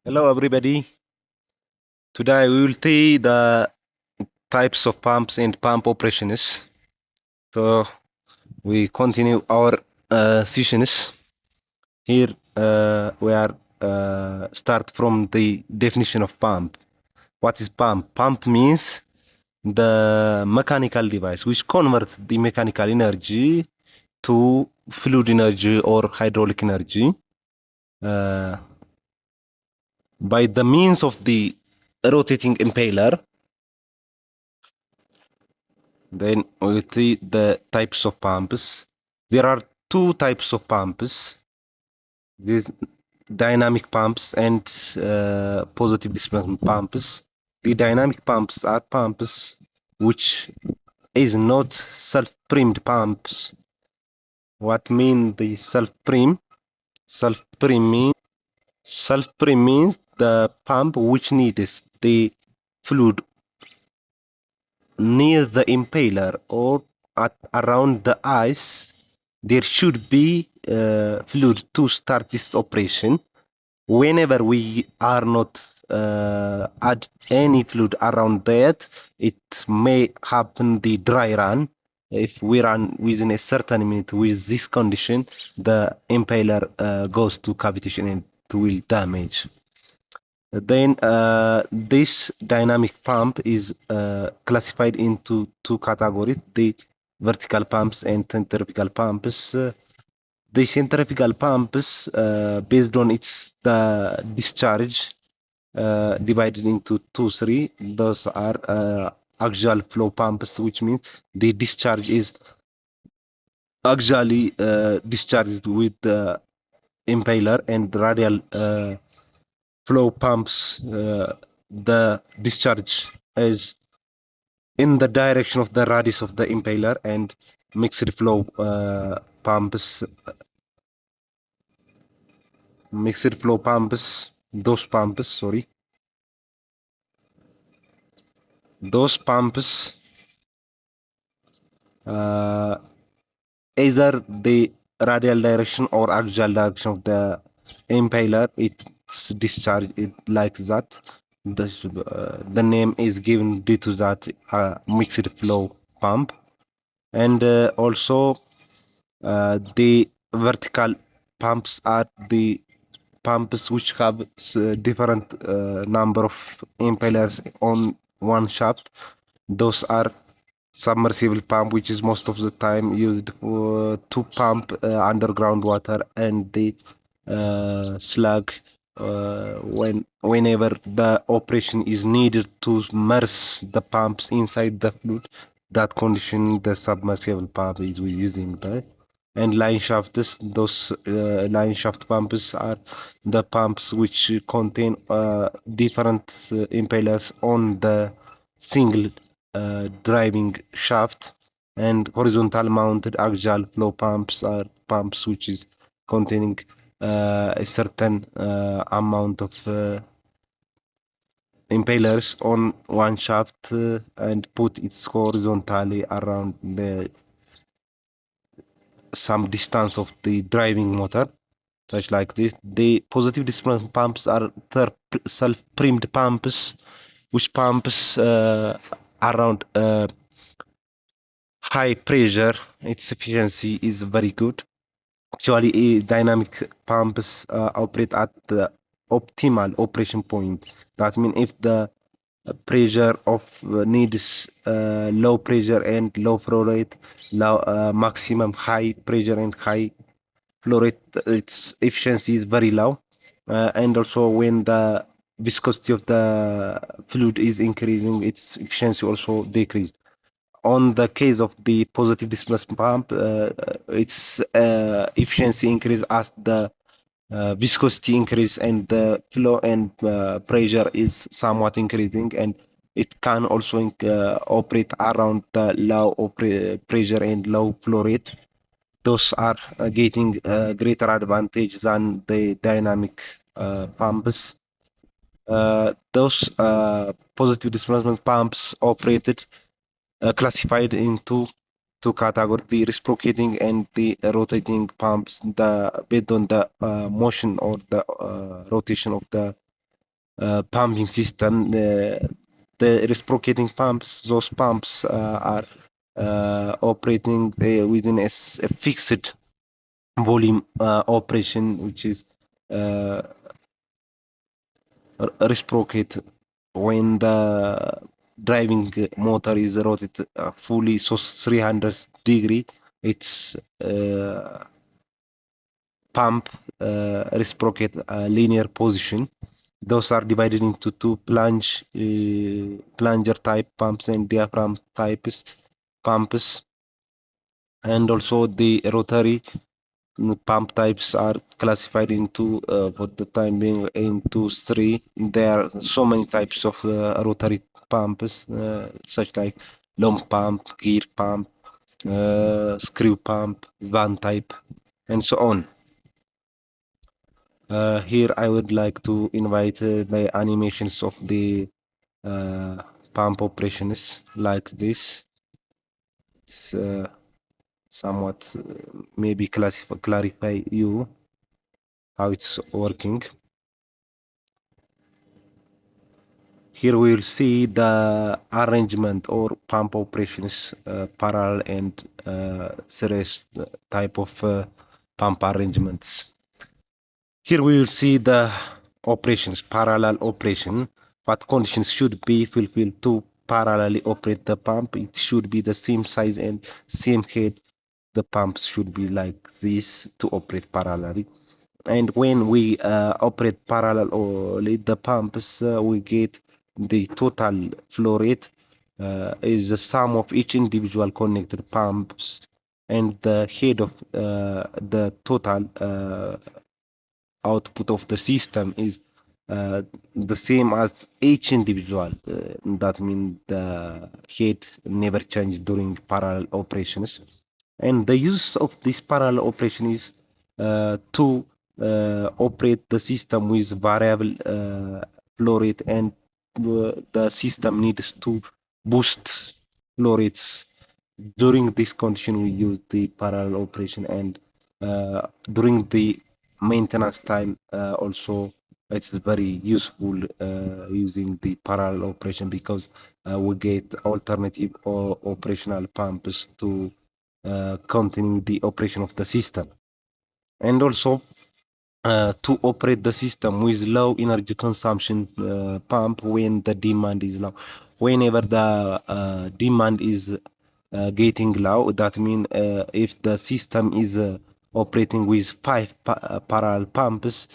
Hello, everybody. Today we will see the types of pumps and pump operations. So we continue our sessions. Here we are start from the definition of pump. What is pump? Pump means the mechanical device which converts the mechanical energy to fluid energy or hydraulic energy uh, by the means of the rotating impeller. Then we see the types of pumps. There are two types of pumps. These dynamic pumps and positive displacement pumps. The dynamic pumps are pumps which is not self-primed pumps. What mean the self-prime? Self-prime means the pump which needs the fluid near the impeller or around the ice. There should be fluid to start this operation. Whenever we are not add any fluid around that, it may happen the dry run. If we run within a certain minute with this condition, the impeller goes to cavitation and it will damage. Then this dynamic pump is classified into two categories: the vertical pumps and centrifugal pumps. The centrifugal pumps, based on its the discharge, divided into two, three. Those are axial flow pumps, which means the discharge is axially discharged with the impeller, and radial flow pumps, the discharge is in the direction of the radius of the impeller, and mixed flow those pumps, sorry, those pumps, uh, either the radial direction or axial direction of the impeller, it's discharge it like that. The name is given due to that mixed flow pump. And also the vertical pumps are the pumps which have different number of impellers on one shaft. Those are submersible pump, which is most of the time used to pump underground water and the slag whenever the operation is needed to immerse the pumps inside the fluid. That condition, the submersible pump is we using that. And line shafts, those line shaft pumps are the pumps which contain different impellers on the single driving shaft. And horizontal mounted axial flow pumps are pumps which is containing a certain amount of impellers on one shaft and put it horizontally around the some distance of the driving motor, such like this. The positive displacement pumps are self-primed pumps, which pumps around high pressure. Its efficiency is very good. Actually, dynamic pumps operate at the optimal operation point. That means if the pressure of needs low pressure and low flow rate, low maximum high pressure and high flow rate, its efficiency is very low. And also when the viscosity of the fluid is increasing, its efficiency also decreased. On the case of the positive displacement pump, its efficiency increase as the viscosity increase and the flow and pressure is somewhat increasing, and it can also operate around the low pressure and low flow rate. Those are getting greater advantage than the dynamic pumps. Those positive displacement pumps operated classified into two categories: the reciprocating and the rotating pumps. The based on the motion or the rotation of the pumping system. The reciprocating pumps, those pumps are operating within a fixed volume operation, which is uh, reciprocate when the driving motor is rotated fully, so 300 degree. It's pump reciprocate linear position. Those are divided into two plunger type pumps and diaphragm types pumps, and also the rotary pump types are classified into for the time being into three. There are so many types of rotary pumps, such like long pump, gear pump, screw pump, van type, and so on. Here I would like to invite the animations of the uh, pump operations like this. It's somewhat maybe clarify you how it's working. Here we will see the arrangement or pump operations, parallel and series type of pump arrangements. Here we will see the operations, parallel operation. What conditions should be fulfilled to parallelly operate the pump? It should be the same size and same head. The pumps should be like this to operate parallelly. And when we operate parallel or lead the pumps, we get the total flow rate is the sum of each individual connected pumps, and the head of the total output of the system is the same as each individual. That means the head never change during parallel operations. And the use of this parallel operation is to operate the system with variable flow rate, and the system needs to boost flow rates. During this condition, we use the parallel operation, and during the maintenance time also it's very useful using the parallel operation, because we get alternative or operational pumps to continue the operation of the system, and also to operate the system with low energy consumption pump when the demand is low. Whenever the demand is getting low, that means if the system is operating with five parallel pumps,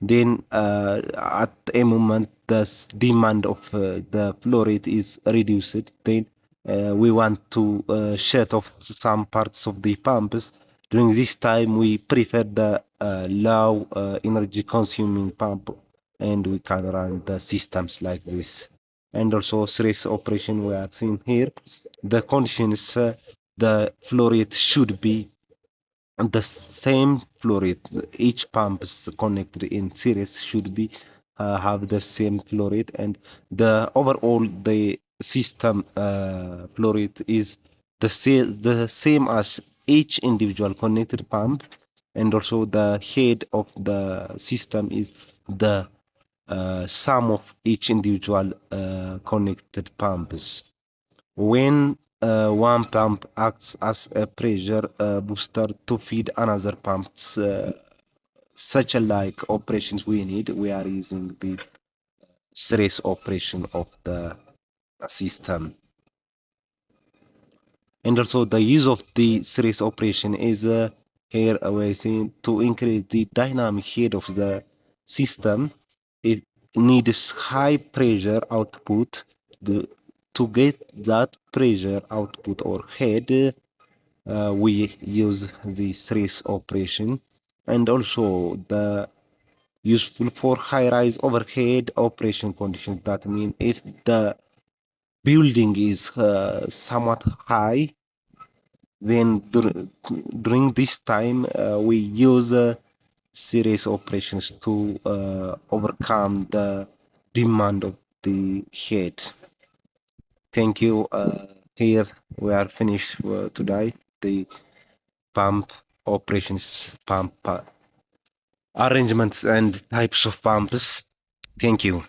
then at a moment the demand of the flow rate is reduced, then we want to shut off some parts of the pumps. During this time, we prefer the low energy consuming pump, and we can run the systems like this. And also stress operation we are seeing here. The conditions, the flow rate should be the same flow rate. Each pump is connected in series should be have the same flow rate, and the overall the system flow rate is the same as each individual connected pump, and also the head of the system is the sum of each individual connected pumps. When one pump acts as a pressure booster to feed another pump, such a like operations we need, we are using the stress operation of the system. And also the use of the stress operation is here we're saying to increase the dynamic head of the system. It needs high pressure output. To get that pressure output or head, we use the stress operation, and also the useful for high-rise overhead operation conditions. That means if the building is somewhat high, then during this time we use series operations to overcome the demand of the head. Thank you. Here we are finished today. The pump operations, pump arrangements, and types of pumps. Thank you.